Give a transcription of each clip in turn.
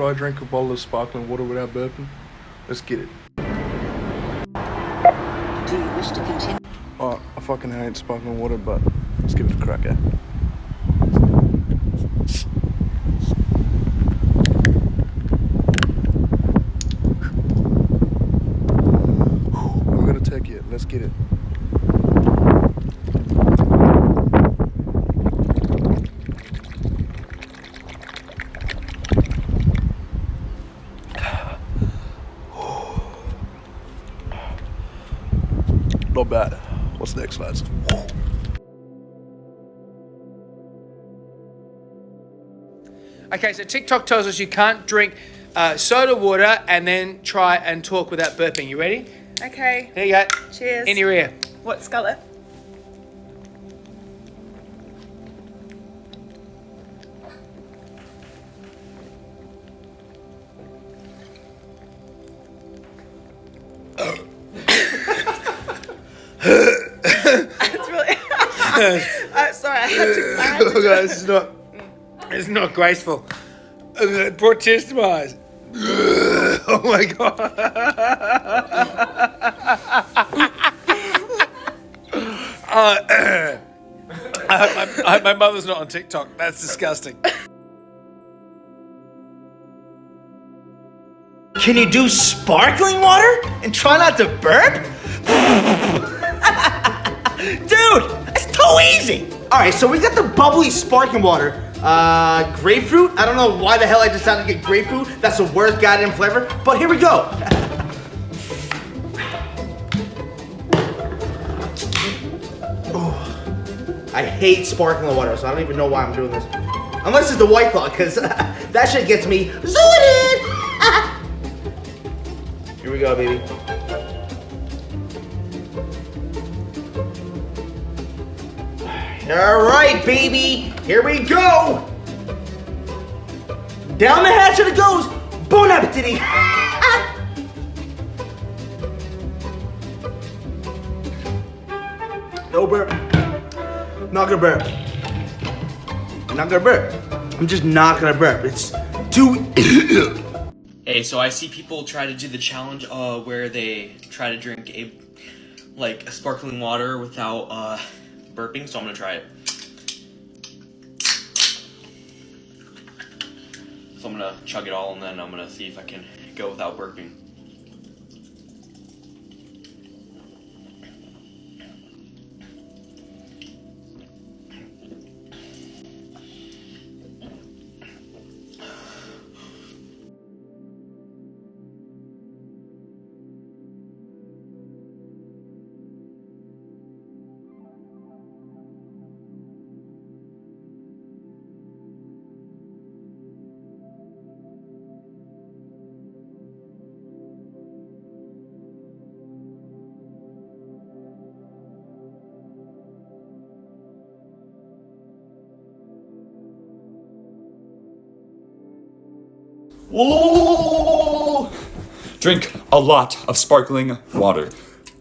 try drink a bottle of sparkling water without burping? Let's get it. Do you wish to continue? Oh, I fucking hate sparkling water, but let's give it a crack, eh? We're gonna take it. Let's get it. Not bad. What's next, lads? Okay, so TikTok tells us you can't drink soda water and then try and talk without burping. You ready? Okay. There you go. Cheers. In your ear. What's colour? That's really. Sorry, I had to. Oh, guys, it's not graceful. It brought tears to my eyes. Oh my god. I hope my mother's not on TikTok. That's disgusting. Can you do sparkling water and try not to burp? Dude, it's too easy. All right, so we got the bubbly sparkling water. Grapefruit. I don't know why the hell I decided to get grapefruit. That's the worst goddamn flavor. But here we go. Oh, I hate sparkling water, so I don't even know why I'm doing this. Unless it's the White Claw, because that shit gets me zooted. Here we go, baby. All right, baby. Here we go. Down the hatch it goes. Bon appetit. No burp. Not gonna burp. Not gonna burp. I'm just not gonna burp. It's too. Hey, so I see people try to do the challenge where they try to drink a sparkling water without burping, so I'm gonna try it. So I'm gonna chug it all and then I'm gonna see if I can go without burping. Whoa! Drink a lot of sparkling water.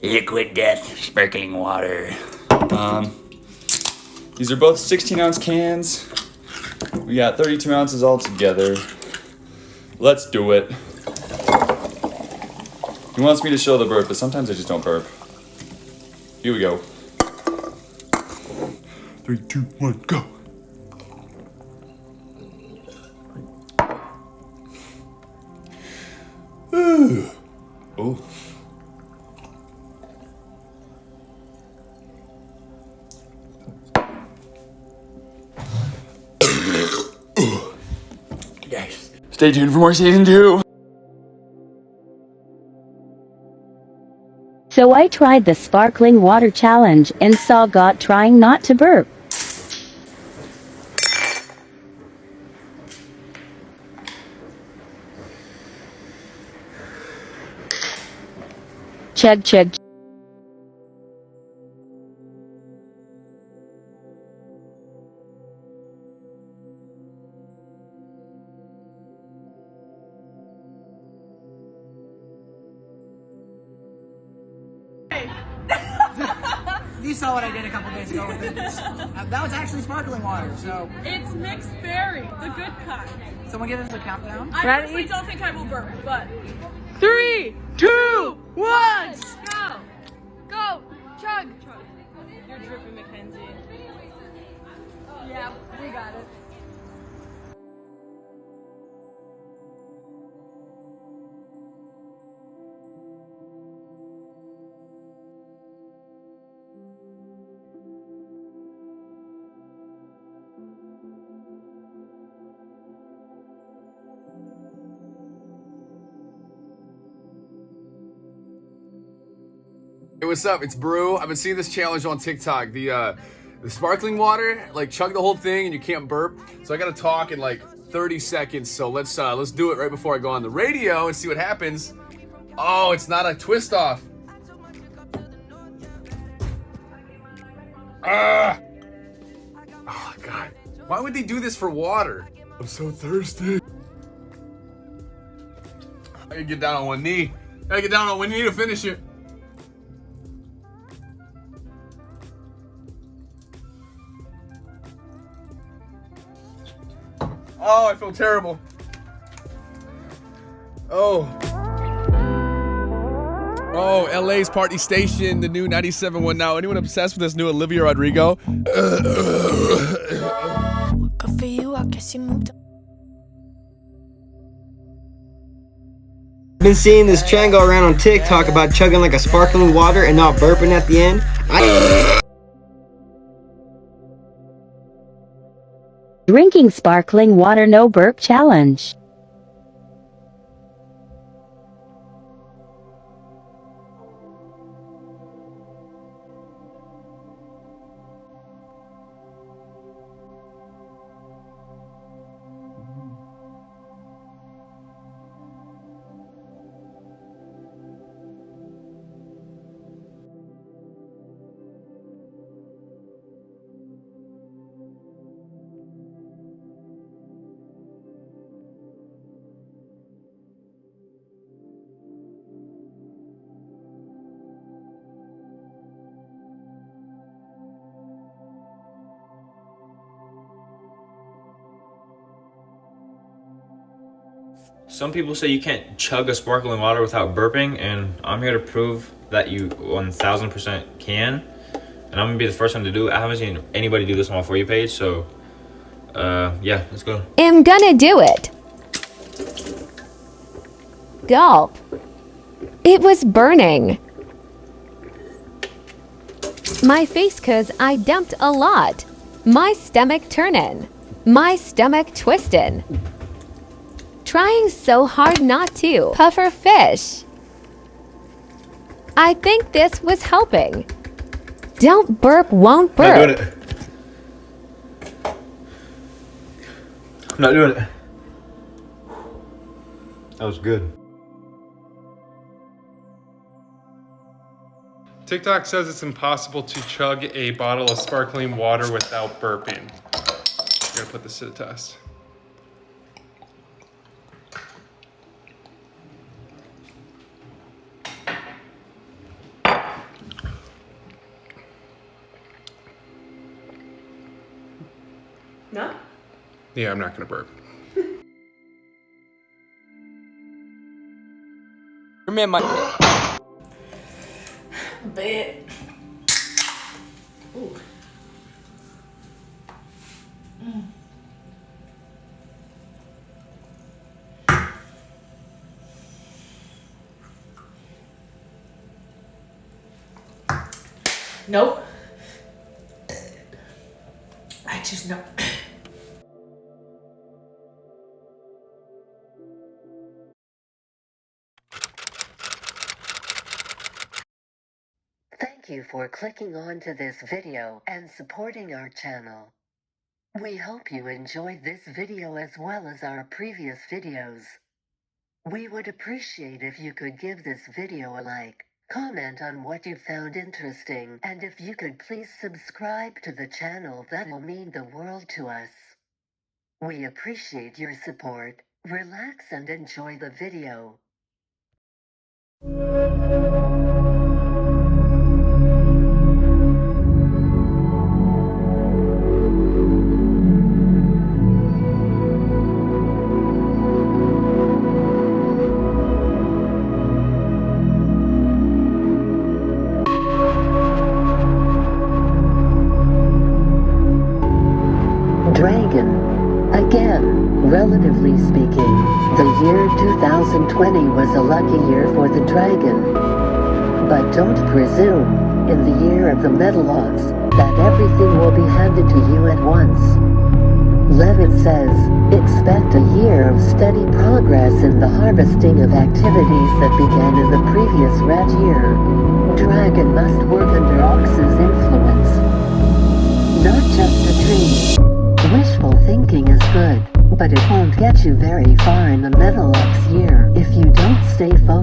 Liquid death, sparkling water. These are both 16-ounce cans. We got 32 ounces all together. Let's do it. He wants me to show the burp, but sometimes I just don't burp. Here we go. 3, 2, 1, go. Oh. Yes. Stay tuned for more season 2. So I tried the sparkling water challenge and saw God trying not to burp. Chug chug. You saw what I did a couple days ago with it. That was actually sparkling water, so. It's mixed berry, the good kind. Someone give us a countdown. I honestly don't think I will burp, but 3, 2, 1. go! Go! Chug! You're dripping, Mackenzie. Yeah, we got it. Hey, what's up? It's Brew. I've been seeing this challenge on TikTok. The sparkling water, like chug the whole thing and you can't burp. So I gotta talk in like 30 seconds. So let's do it right before I go on the radio and see what happens. Oh, it's not a twist off. Ah! Oh God. Why would they do this for water? I'm so thirsty. I gotta get down on one knee. Gotta get down on one knee to finish it. Oh, I feel terrible. Oh, LA's Party Station, the new 97.1 now. Anyone obsessed with this new Olivia Rodrigo? Good for you, I guess you moved. Been seeing this trend go around on TikTok about chugging like a sparkling water and not burping at the end. Drinking sparkling water no burp challenge. Some people say you can't chug a sparkling water without burping, and I'm here to prove that you 1000% can. And I'm gonna be the first one to do it. I haven't seen anybody do this on my For You page, so yeah, let's go. I'm gonna do it. Gulp. It was burning my face cause I dumped a lot. My stomach turning. My stomach twisting. Trying so hard not to. Puffer fish. I think this was helping. Don't burp, won't burp. I'm not doing it. I'm not doing it. That was good. TikTok says it's impossible to chug a bottle of sparkling water without burping. I'm gonna put this to the test. No? Yeah, I'm not gonna burp. Man, my Bit. Ooh. Nope. I just know. Thank you for clicking onto this video and supporting our channel. We hope you enjoyed this video as well as our previous videos. We would appreciate if you could give this video a like, comment on what you found interesting, and if you could please subscribe to the channel. That will mean the world to us. We appreciate your support. Relax and enjoy the video. The year 2020 was a lucky year for the dragon. But don't presume, in the year of the Metallots, that everything will be handed to you at once. Levitt says, expect a year of steady progress in the harvesting of activities that began in the previous rat year. Dragon must work under Ox's influence. Not just a dream. Wishful thinking is good, but it won't get you very far in the Metallots year if you don't stay focused.